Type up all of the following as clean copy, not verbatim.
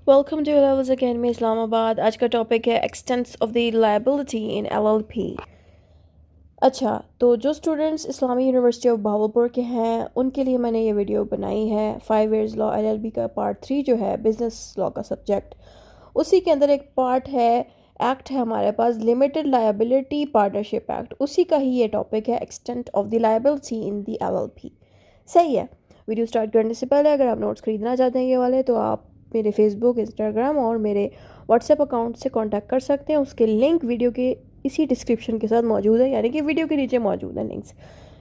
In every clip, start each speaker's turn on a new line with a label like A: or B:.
A: Welcome to levels academy Islamabad. आज का topic है extents of the liability in LLP. अच्छा, तो जो students Islami university of Bahawalpur के हैं उनके लिए मैंने ये वीडियो बनाई है। 5 इयर्स लॉ एलएलबी का पार्ट 3 जो है बिजनेस लॉ का सब्जेक्ट, उसी के अंदर एक पार्ट है, एक्ट है हमारे पास लिमिटेड लायबिलिटी पार्टनरशिप एक्ट। उसी का ही ये टॉपिक है, extent of the liability in the LLP. सही है। वीडियो स्टार्ट करने से पहले अगर आप नोट्स खरीदना चाहते हैं ये वाले, तो आप मेरे फेसबुक, इंस्टाग्राम और मेरे व्हाट्सएप अकाउंट से कांटेक्ट कर सकते हैं। उसके लिंक वीडियो के इसी डिस्क्रिप्शन के साथ मौजूद है, यानी कि वीडियो के नीचे मौजूद है लिंक्स।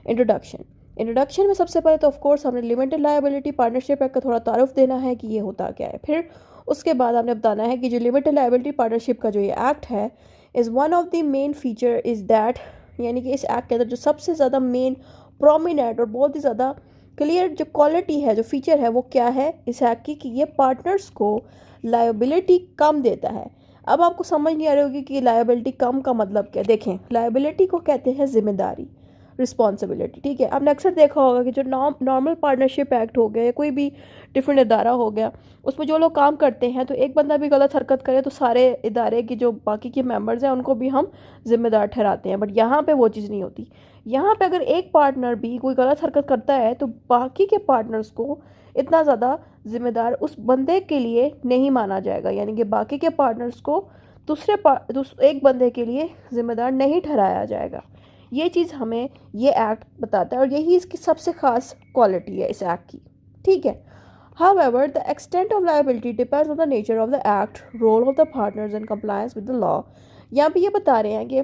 A: इंट्रोडक्शन में सबसे पहले तो ऑफ कोर्स हमने लिमिटेड लायबिलिटी पार्टनरशिप एक्ट का थोड़ा तारुफ देना है कि ये होता क्या है। फिर उसके बाद आपने बताना है कि जो लिमिटेड लायबिलिटी पार्टनरशिप का जो ये एक्ट है, is one of the main feature is that, यानी कि इस एक्ट के अंदर जो सबसे ज़्यादा मेन प्रोमिनेंट और बहुत ही ज़्यादा क्लियर जो क्वालिटी है, जो फीचर है, वो क्या है इस एक्ट की, कि ये पार्टनर्स को लायबिलिटी कम देता है। अब आपको समझ नहीं आ रही होगी कि लायबिलिटी कम का मतलब क्या। देखें, लायबिलिटी को कहते हैं जिम्मेदारी, रिस्पॉन्सिबिलिटी। ठीक है, आपने अक्सर देखा होगा कि जो नॉर्मल पार्टनरशिप एक्ट हो गया या कोई भी डिफरेंट इदारा हो गया, उसमें जो लोग काम करते हैं, तो एक बंदा भी गलत हरकत करे तो सारे इदारे की जो बाकी के मेंबर्स हैं उनको भी हम जिम्मेदार ठहराते हैं। बट यहाँ पे वो चीज़ नहीं होती। यहाँ पे अगर एक पार्टनर भी कोई गलत हरकत करता है तो बाकी के पार्टनर्स को इतना ज़्यादा जिम्मेदार उस बंदे के लिए नहीं माना जाएगा, यानी कि बाकी के पार्टनर्स को एक बंदे के लिए जिम्मेदार नहीं ठहराया जाएगा। ये चीज़ हमें ये एक्ट बताता है और यही इसकी सबसे ख़ास क्वालिटी है इस एक्ट की। ठीक है। However, the extent of liability depends on the nature of the act, role of the partners and compliance with the law। यहाँ पे ये बता रहे हैं कि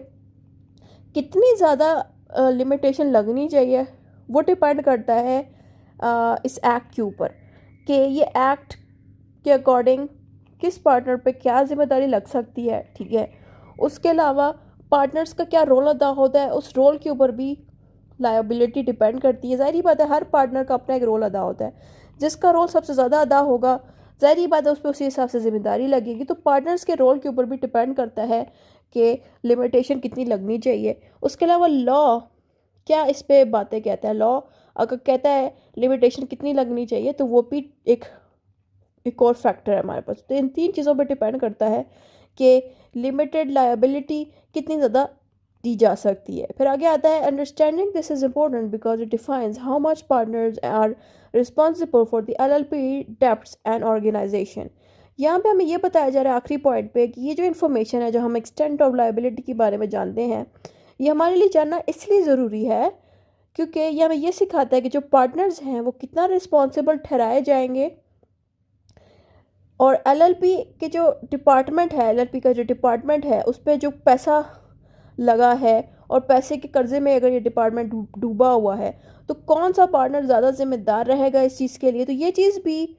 A: कितनी ज़्यादा लिमिटेशन लगनी चाहिए, वो डिपेंड करता है इस एक्ट के ऊपर, कि ये एक्ट के अकॉर्डिंग किस पार्टनर पे क्या जिम्मेदारी लग सकती है। ठीक है। उसके अलावा पार्टनर्स का क्या रोल अदा होता है, उस रोल के ऊपर भी लायबिलिटी डिपेंड करती है। ज़ाहिर बात है, हर पार्टनर का अपना एक रोल अदा होता है, जिसका रोल सबसे ज़्यादा अदा होगा ज़ाहिर बात है उस पर उसी हिसाब से जिम्मेदारी लगेगी। तो पार्टनर्स के रोल के ऊपर भी डिपेंड करता है कि लिमिटेशन कितनी लगनी चाहिए। उसके अलावा लॉ क्या इस पे बातें कहता है। लॉ अगर कहता है लिमिटेशन कितनी लगनी चाहिए, तो वो भी एक और फैक्टर है हमारे पास। तो इन तीन चीज़ों पर डिपेंड करता है कि लिमिटेड लायबिलिटी कितनी ज़्यादा दी जा सकती है। फिर आगे आता है, understanding this is important because it defines how much partners are responsible for the LLP debts and organisation. यहाँ पे हमें ये बताया जा रहा है आखिरी पॉइंट पे कि ये जो इन्फॉर्मेशन है, जो हम एक्सटेंट ऑफ लायबिलिटी के बारे में जानते हैं, ये हमारे लिए जानना इसलिए ज़रूरी है क्योंकि ये हमें ये सिखाता है कि जो पार्टनर्स हैं वो कितना रिस्पॉन्सिबल ठहराए जाएंगे, और एलएलपी के जो डिपार्टमेंट है, एलएलपी का जो डिपार्टमेंट है, उस पर जो पैसा लगा है और पैसे के कर्जे में अगर ये डिपार्टमेंट डूबा हुआ है, तो कौन सा पार्टनर ज़्यादा जिम्मेदार रहेगा इस चीज़ के लिए। तो ये चीज़ भी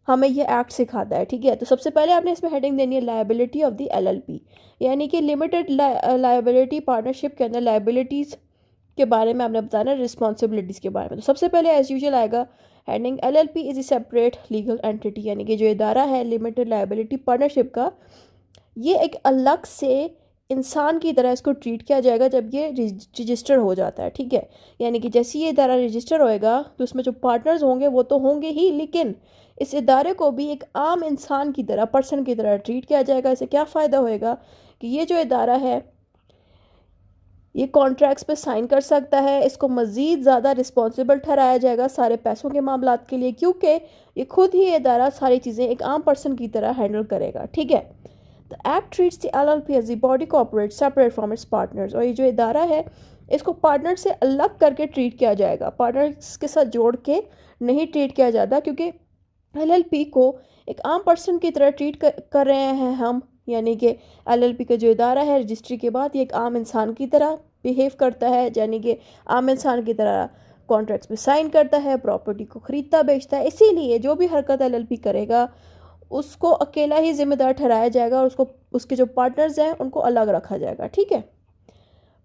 A: हमें ये एक्ट सिखाता है। ठीक है। तो सबसे पहले आपने इसमें हेडिंग देनी है लायबिलिटी ऑफ द एलएलपी, यानी कि लिमिटेड लायबिलिटी पार्टनरशिप के अंदर लायबिलिटीज़ के बारे में आपने बताना है, रिस्पॉन्सिबिलिटीज़ के बारे में। तो सबसे पहले एज यूजुअल आएगा heading LLP is a separate legal entity, यानी कि जो इदारा है लिमिटेड लायबिलिटी पार्टनरशिप का, ये एक अलग से इंसान की तरह इसको ट्रीट किया जाएगा जब ये रजिस्टर हो जाता है। ठीक है। यानी कि जैसे ये इदारा रजिस्टर होएगा तो उसमें जो पार्टनर्स होंगे वो तो होंगे ही, लेकिन इस इदारे को भी एक आम इंसान की तरह, पर्सन की तरह ट्रीट किया जाएगा। इससे क्या फ़ायदा होएगा कि ये जो इदारा है ये कॉन्ट्रैक्ट्स पे साइन कर सकता है, इसको मज़ीद ज़्यादा रिस्पॉन्सिबल ठहराया जाएगा सारे पैसों के मामलात के लिए, क्योंकि ये खुद ही इदारा सारी चीज़ें एक आम पर्सन की तरह हैंडल करेगा। ठीक है। The act treats the LLP as the body corporate separate from its partners, और ये जो इदारा है इसको पार्टनर से अलग करके ट्रीट किया जाएगा, पार्टनर्स के साथ जोड़ के नहीं ट्रीट किया जाता, क्योंकि एलएलपी को एक आम पर्सन की तरह ट्रीट कर रहे हैं हम। यानी कि एलएलपी का जो इदारा है रजिस्ट्री के बाद ये एक आम इंसान की तरह बिहेव करता है, यानी कि आम इंसान की तरह कॉन्ट्रैक्ट्स पे साइन करता है, प्रॉपर्टी को ख़रीदता बेचता है। इसीलिए जो भी हरकत एलएलपी करेगा उसको अकेला ही जिम्मेदार ठहराया जाएगा और उसको उसके जो पार्टनर्स हैं उनको अलग रखा जाएगा। ठीक है।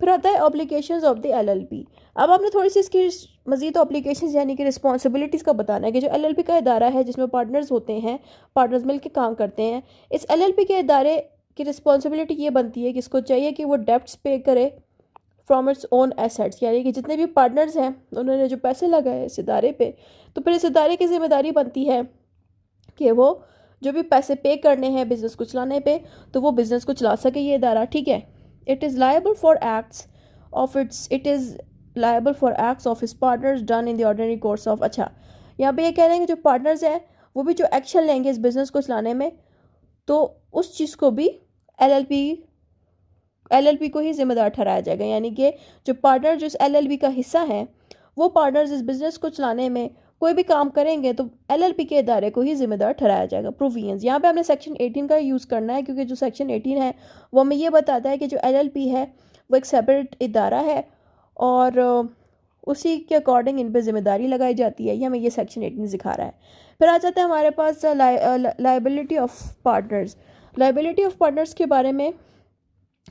A: फिर आता है ऑब्लिगेशंस ऑफ द एलएलपी। अब आपने थोड़ी सी इसकी मजीद ऑब्लिगेशंस यानी कि रिस्पॉन्सिबिलिटीज़ का बताना है कि जो एलएलपी का इदारा है जिसमें पार्टनर्स होते हैं, पार्टनर्स मिलकर काम करते हैं, इस एलएलपी के इदारे की रिस्पॉन्सिबिलिटी ये बनती है कि इसको चाहिए कि वो डेब्ट्स पे करे फ्रॉम इट्स ओन एसेट्स, यानी कि जितने भी पार्टनर्स हैं उन्होंने जो पैसे लगाए इस इदारे पे, तो फिर इस इदारे की जिम्मेदारी बनती है कि वो जो भी पैसे पे करने हैं बिजनेस को चलाने पे, तो वो बिजनेस को चला सके ये इदारा, ठीक है। It is liable for acts of it is liable for acts of his partners done in the ordinary course of. अच्छा, यहाँ पे ये कह रहे हैं कि जो पार्टनर्स हैं वो भी जो एक्शन लेंगे इस बिज़नेस को चलाने में, तो उस चीज़ को भी एलएलपी को ही जिम्मेदार ठहराया जाएगा। यानी कि जो पार्टनर जो इस एलएलपी का हिस्सा है, वो पार्टनर्स इस बिज़नेस को चलाने में कोई भी काम करेंगे तो एलएलपी के इदारे को ही जिम्मेदार ठहराया जाएगा। प्रोविजंस, यहाँ पे हमने सेक्शन 18 का यूज़ करना है, क्योंकि जो सेक्शन 18 है वो हमें ये बताता है कि जो एलएलपी है वो एक सेपरेट इदारा है और उसी के अकॉर्डिंग इन पर जिम्मेदारी लगाई जाती है। ये हमें ये सेक्शन 18 सिखा रहा है। फिर आ जाता है हमारे पास liability of partners. Liability of partners के बारे में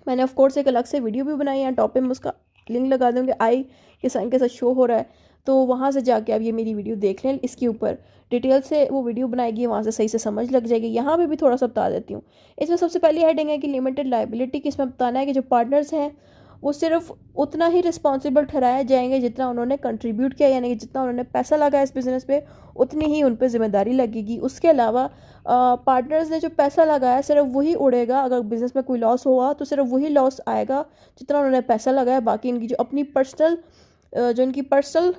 A: मैंने ऑफ कोर्स एक अलग से वीडियो भी बनाई है, टॉप पे मैं उसका लिंक लगा दूँगी, आई के साइन के साथ शो हो रहा है, तो वहाँ से जाके आप ये मेरी वीडियो देख लें। इसके ऊपर डिटेल से वो वीडियो बनाएगी, वहाँ से सही से समझ लग जाएगी। यहाँ पे भी थोड़ा सा बता देती हूँ। इसमें सबसे पहली हेडिंग है कि लिमिटेड लाइबिलिटी की। इसमें बताना है कि जो पार्टनर्स हैं वो सिर्फ उतना ही रिस्पॉन्सिबल ठहराए जाएंगे जितना उन्होंने कंट्रीब्यूट किया, यानी कि जितना उन्होंने पैसा लगाया इस बिज़नेस पे उतनी ही उन पर जिम्मेदारी लगेगी। उसके अलावा पार्टनर्स ने जो पैसा लगाया सिर्फ वही उड़ेगा। अगर बिज़नेस में कोई लॉस हुआ तो सिर्फ वही लॉस आएगा जितना उन्होंने पैसा लगाया। बाकी इनकी जो अपनी पर्सनल जो इनकी पर्सनल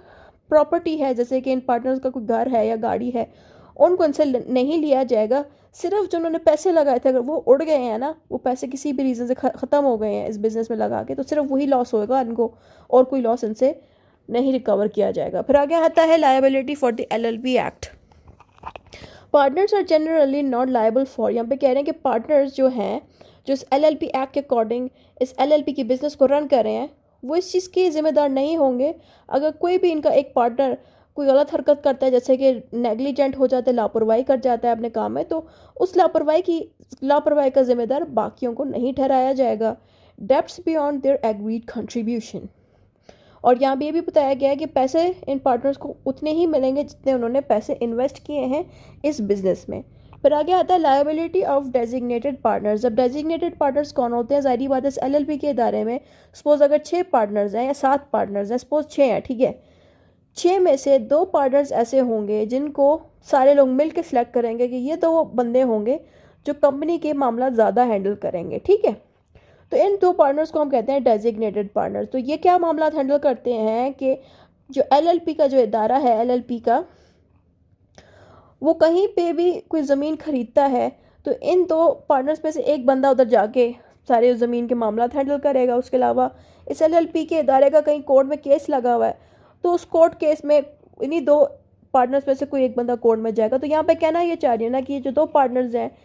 A: प्रॉपर्टी है, जैसे कि इन पार्टनर्स का कोई घर है या गाड़ी है, उनको इनसे नहीं लिया जाएगा। सिर्फ जो उन्होंने पैसे लगाए थे अगर वो उड़ गए हैं ना, वो पैसे किसी भी रीज़न से ख़त्म हो गए हैं इस बिज़नेस में लगा के, तो सिर्फ वही लॉस होएगा इनको, और कोई लॉस इनसे नहीं रिकवर किया जाएगा। फिर आगे आता है liability for the LLP act. Partners are generally not liable for, यहाँ पे कह रहे हैं कि पार्टनर्स जो हैं जो इस एलएलपी एक्ट के अकॉर्डिंग इस एलएलपी की बिज़नेस को रन कर रहे हैं, वो इस चीज़ के ज़िम्मेदार नहीं होंगे अगर कोई भी इनका एक पार्टनर कोई गलत हरकत करता है, जैसे कि नेग्लिजेंट हो जाता है, लापरवाही कर जाता है अपने काम में, तो उस लापरवाही का जिम्मेदार बाकियों को नहीं ठहराया जाएगा। Debts beyond their agreed contribution, और यहाँ भी ये भी बताया गया है कि पैसे इन पार्टनर्स को उतने ही मिलेंगे जितने उन्होंने पैसे इन्वेस्ट किए हैं इस बिज़नेस में। फिर आगे आता है लायबिलिटी ऑफ डेजिग्नेटेड पार्टनर्स। अब डेजिग्नेटेड पार्टनर्स कौन होते हैं? ज़ाहिर बात है इस एलएलपी के इदारे में सपोज अगर 6 पार्टनर्स हैं या 7 पार्टनर्स हैं, सपोज 6 हैं, ठीक है, 6 में से 2 पार्टनर्स ऐसे होंगे जिनको सारे लोग मिल के सिलेक्ट करेंगे कि ये तो वो बंदे होंगे जो कंपनी के मामला ज़्यादा हैंडल करेंगे, ठीक है। तो इन 2 पार्टनर्स को हम कहते हैं डेजिग्नेटेड पार्टनर्स। तो ये क्या मामला हैंडल करते हैं कि जो एलएलपी का जो इदारा है एलएलपी का, वो कहीं पे भी कोई ज़मीन ख़रीदता है तो इन 2 पार्टनर्स में से एक बंदा उधर जाके सारे उस ज़मीन के मामला हैंडल करेगा। उसके अलावा इस एलएलपी के इदारे का कहीं कोर्ट में केस लगा हुआ है तो उस कोर्ट केस में इन्हीं 2 पार्टनर्स में से कोई एक बंदा कोर्ट में जाएगा। तो यहाँ पे कहना ये चाह रही है ना कि ये जो 2 पार्टनर्स हैं,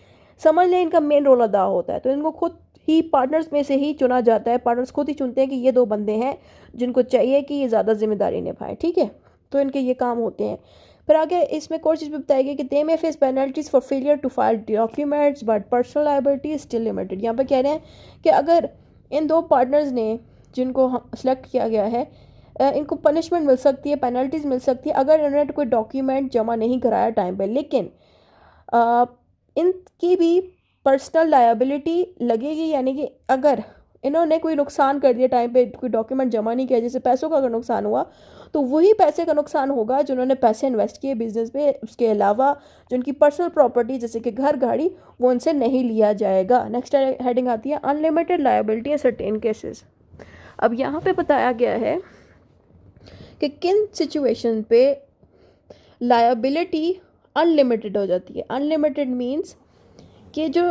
A: समझ लें इनका मेन रोल अदा होता है, तो इनको खुद ही पार्टनर्स में से ही चुना जाता है। पार्टनर्स खुद ही चुनते हैं कि ये 2 बंदे हैं जिनको चाहिए कि ये ज़्यादा जिम्मेदारी निभाएं, ठीक है, तो इनके ये काम होते हैं। फिर आगे इसमें कोई चीज़ भी बताई गई कि they may face penalties for failure to file documents but personal liability is still limited. यहाँ पे कह रहे हैं कि अगर इन 2 पार्टनर्स ने जिनको सेलेक्ट किया गया है, इनको पनिशमेंट मिल सकती है, पेनल्टीज मिल सकती है अगर इन्होंने कोई डॉक्यूमेंट जमा नहीं कराया टाइम पे, लेकिन इनकी भी पर्सनल लायबिलिटी लगेगी। यानी कि अगर इन्होंने कोई नुकसान कर दिया टाइम पे, कोई डॉक्यूमेंट जमा नहीं किया, जैसे पैसों का अगर नुकसान हुआ तो वही पैसे का नुकसान होगा जो उन्होंने पैसे इन्वेस्ट किए बिजनेस पे। उसके अलावा जो उनकी पर्सनल प्रॉपर्टी जैसे कि घर गाड़ी, वो उनसे नहीं लिया जाएगा। नेक्स्ट हेडिंग आती है unlimited liability in certain cases. अब यहाँ पे बताया गया है कि किन सिचुएशन पे लायबिलिटी अनलिमिटेड हो जाती है। अनलिमिटेड मीन्स कि जो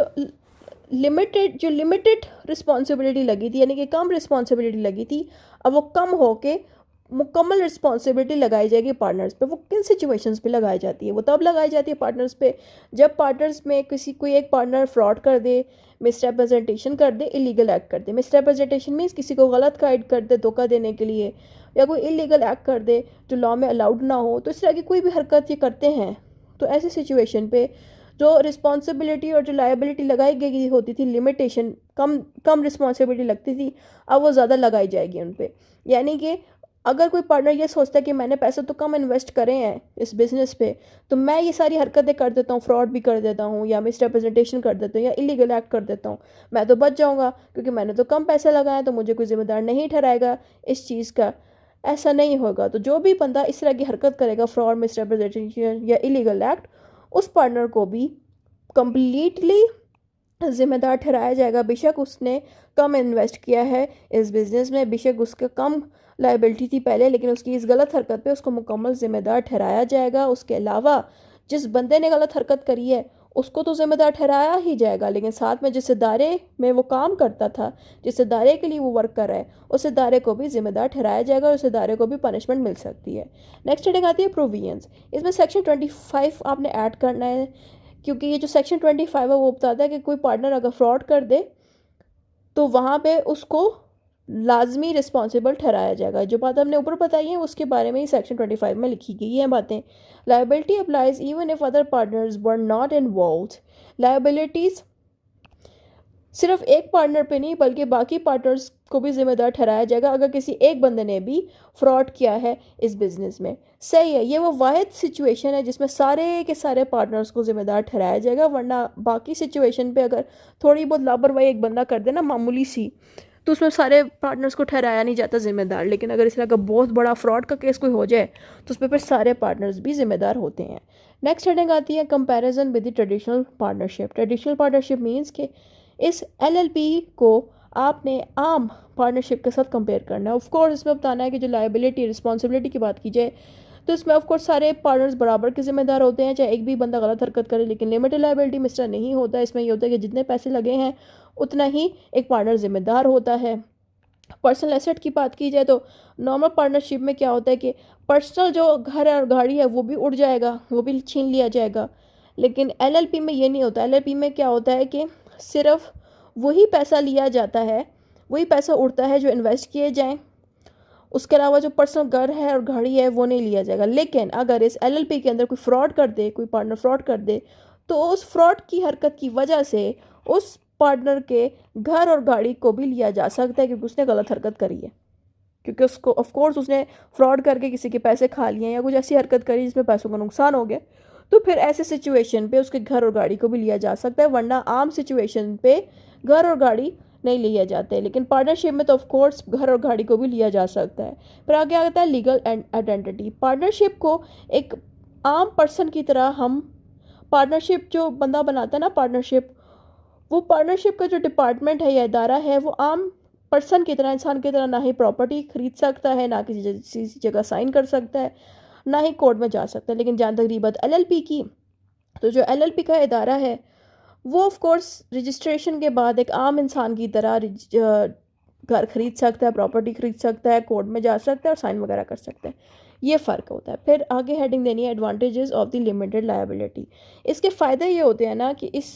A: लिमिटेड रिस्पॉन्सिबिलिटी लगी थी, यानी कि कम रिस्पॉन्सिबिलिटी लगी थी, अब वो कम होके मुकम्मल रिस्पॉन्सिबिलिटी लगाई जाएगी पार्टनर्स पे। वो किन सिचुएशंस पे लगाई जाती है? वो तब लगाई जाती है पार्टनर्स पे जब पार्टनर्स में कोई एक पार्टनर फ्रॉड कर दे, मिसरेप्रेजेंटेशन कर दे, इलीगल एक्ट कर दे। मिसरेप्रेजेंटेशन मीन्स किसी को गलत गाइड कर दे धोखा देने के लिए, या कोई इलीगल एक्ट कर दे जो लॉ में अलाउड ना हो। तो इस तरह की कोई भी हरकत ये करते हैं तो ऐसी सिचुएशन पे जो रिस्पॉन्सिबिलिटी और जो लायबिलिटी लगाई गई होती थी, लिमिटेशन कम रिस्पॉन्सिबिलिटी लगती थी, अब वो ज़्यादा लगाई जाएगी उन पर। यानी कि अगर कोई पार्टनर ये सोचता है कि मैंने पैसे तो कम इन्वेस्ट करे हैं इस बिज़नेस पे, तो मैं ये सारी हरकतें कर देता हूँ, फ्रॉड भी कर देता हूँ या मिसरिप्रेजेंटेशन कर देता हूँ या इलीगल एक्ट कर देता हूँ, मैं तो बच जाऊँगा क्योंकि मैंने तो कम पैसे लगाए, तो मुझे कोई जिम्मेदार नहीं ठहराएगा इस चीज़ का। ऐसा नहीं होगा। तो जो भी बंदा इस तरह की हरकत करेगा, फ्रॉड, मिसरिप्रेजेंटेशन या इलीगल एक्ट, उस पार्टनर को भी कम्प्लीटली ज़िम्मेदार ठहराया जाएगा। बेशक उसने कम इन्वेस्ट किया है इस बिज़नेस में, बेशक उसका कम लाइबिलिटी थी पहले, लेकिन उसकी इस गलत हरकत पे उसको मुकम्मल ज़िम्मेदार ठहराया जाएगा। उसके अलावा जिस बंदे ने गलत हरकत करी है उसको तो ज़िम्मेदार ठहराया ही जाएगा, लेकिन साथ में जिस इदारे में वो काम करता था, जिस इदारे के लिए वो वर्क कर रहा है, उस इदारे को भी ज़िम्मेदार ठहराया जाएगा और उस इदारे को भी पनिशमेंट मिल सकती है। नेक्स्ट हेडिंग आती है प्रोविजंस। इसमें सेक्शन 25 आपने ऐड करना है, क्योंकि ये जो सेक्शन 25 है वो बताता है कि कोई पार्टनर अगर फ्रॉड कर दे तो वहाँ पे उसको लाजमी रिस्पॉन्सिबल ठहराया जाएगा। जो बात हमने ऊपर बताई है उसके बारे में ही सेक्शन 25 में लिखी गई हैं बातें। Liability applies even if other partners were not involved. Liabilities सिर्फ एक पार्टनर पे नहीं बल्कि बाकी पार्टनर्स को भी जिम्मेदार ठहराया जाएगा अगर किसी एक बंदे ने भी फ्रॉड किया है इस बिज़नेस में। सही है, ये वो वाहिद सिचुएशन है जिसमें सारे के सारे पार्टनर्स को जिम्मेदार ठहराया जाएगा, वरना बाकी सिचुएशन पे अगर थोड़ी बहुत लापरवाही एक बंदा कर दे ना, मामूली सी, तो उसमें सारे पार्टनर्स को ठहराया नहीं जाता जिम्मेदार। लेकिन अगर इस तरह का बहुत बड़ा फ्रॉड का केस कोई हो जाए तो उसमें फिर सारे पार्टनर्स भी जिम्मेदार होते हैं। नेक्स्ट हेडिंग आती है comparison with the traditional partnership. Traditional partnership means कि इस एलएलपी को आपने आम पार्टनरशिप के साथ कंपेयर करना है। ऑफ कोर्स इसमें बताना है कि जो लायबिलिटी रिस्पॉन्सिबिलिटी की बात की जाए तो इसमें ऑफ कोर्स सारे पार्टनर्स बराबर के जिम्मेदार होते हैं, चाहे एक भी बंदा गलत हरकत करे। लेकिन लिमिटेड लायबिलिटी में इस तरह नहीं होता। इसमें ये होता है कि जितने पैसे लगे हैं उतना ही एक पार्टनर जिम्मेदार होता है। पर्सनल एसेट की बात की जाए तो नॉर्मल पार्टनरशिप में क्या होता है कि पर्सनल जो घर और गाड़ी है वो भी उड़ जाएगा, वो भी छीन लिया जाएगा। लेकिन एलएलपी में ये नहीं होता। एलएलपी में क्या होता है कि सिर्फ वही पैसा लिया जाता है, वही पैसा उड़ता है जो इन्वेस्ट किए जाएं। उसके अलावा जो पर्सनल घर है और गाड़ी है वो नहीं लिया जाएगा। लेकिन अगर इस एलएलपी के अंदर कोई फ्रॉड कर दे, कोई पार्टनर फ्रॉड कर दे, तो उस फ्रॉड की हरकत की वजह से उस पार्टनर के घर और गाड़ी को भी लिया जा सकता है, क्योंकि उसने गलत हरकत करी है, क्योंकि उसको ऑफ कोर्स उसने फ्रॉड करके किसी के पैसे खा लिए या कुछ ऐसी हरकत करी जिसमें पैसों का नुकसान हो गया। तो फिर ऐसे सिचुएशन पे उसके घर और गाड़ी को भी लिया जा सकता है, वरना आम सिचुएशन पे घर और गाड़ी नहीं लिया जाते। लेकिन पार्टनरशिप में तो ऑफ कोर्स घर और गाड़ी को भी लिया जा सकता है। फिर आगे आता है लीगल आइडेंटिटी। पार्टनरशिप को एक आम पर्सन की तरह हम, पार्टनरशिप जो बंदा बनाता है ना पार्टनरशिप, वो पार्टनरशिप का जो डिपार्टमेंट है या इदारा है वो आम पर्सन की तरह, इंसान की तरह ना ही प्रॉपर्टी खरीद सकता है, ना किसी जगह साइन कर सकता है, ना ही कोर्ट में जा सकता है। लेकिन जहाँ तक बात एलएलपी की, तो जो एलएलपी का इदारा है वो ऑफ कोर्स रजिस्ट्रेशन के बाद एक आम इंसान की तरह घर खरीद सकता है, प्रॉपर्टी खरीद सकता है, कोर्ट में जा सकता है और साइन वगैरह कर सकता है। ये फ़र्क होता है। फिर आगे हेडिंग देनी है advantages of the limited liability. इसके फ़ायदे ये होते हैं ना कि इस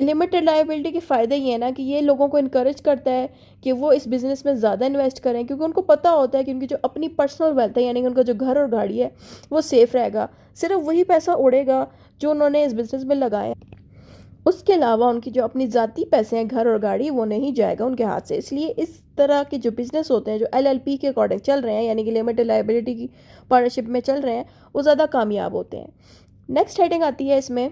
A: लिमिटेड लायबिलिटी के फ़ायदे ये है ना कि ये लोगों को इनकरेज करता है कि वो इस बिज़नेस में ज़्यादा इन्वेस्ट करें, क्योंकि उनको पता होता है कि उनकी जो अपनी पर्सनल वेल्थ है, यानी कि उनका जो घर और गाड़ी है वो सेफ़ रहेगा। सिर्फ वही पैसा उड़ेगा जो उन्होंने इस बिज़नेस में लगाया, उसके अलावा उनकी जो अपनी ज़ाती पैसे हैं, घर और गाड़ी, वो नहीं जाएगा उनके हाथ से। इसलिए इस तरह के जो बिज़नेस होते हैं जो एलएलपी के अकॉर्डिंग चल रहे हैं, यानी कि लिमिटेड लायबिलिटी की पार्टनरशिप में चल रहे हैं, वो ज़्यादा कामयाब होते हैं। नेक्स्ट हेडिंग आती है इसमें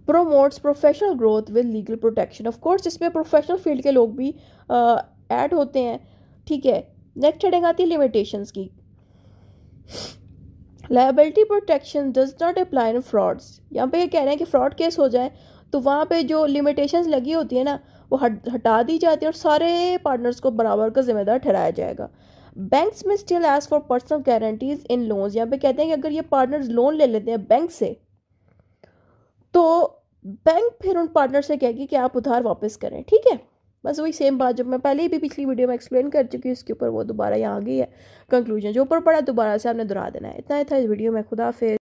A: promotes professional growth with legal protection. Of course इसमें प्रोफेशनल फील्ड के लोग भी ऐड होते हैं, ठीक है। नेक्स्ट हेडिंग आती है लिमिटेशंस की। Liability protection does not apply in frauds. यहाँ पे ये कह रहे हैं कि फ्रॉड केस हो जाए तो वहाँ पे जो लिमिटेशंस लगी होती है ना वो हटा दी जाती है और सारे पार्टनर्स को बराबर का जिम्मेदार ठहराया जाएगा। Banks may still ask for personal guarantees in loans. यहाँ पे कहते हैं कि अगर ये पार्टनर्स लोन ले लेते हैं बैंक से, तो बैंक फिर उन पार्टनर से कहेगी कि आप उधार वापस करें, ठीक है। बस वही सेम बात जो मैं पहले भी पिछली वीडियो में एक्सप्लेन कर चुकी हूँ, इसके ऊपर वो दोबारा यहाँ आ गई है। कंक्लूजन जो ऊपर पड़ा दोबारा से आपने दोहरा देना है। इतना ही था इस वीडियो में। खुदा हाफिज़।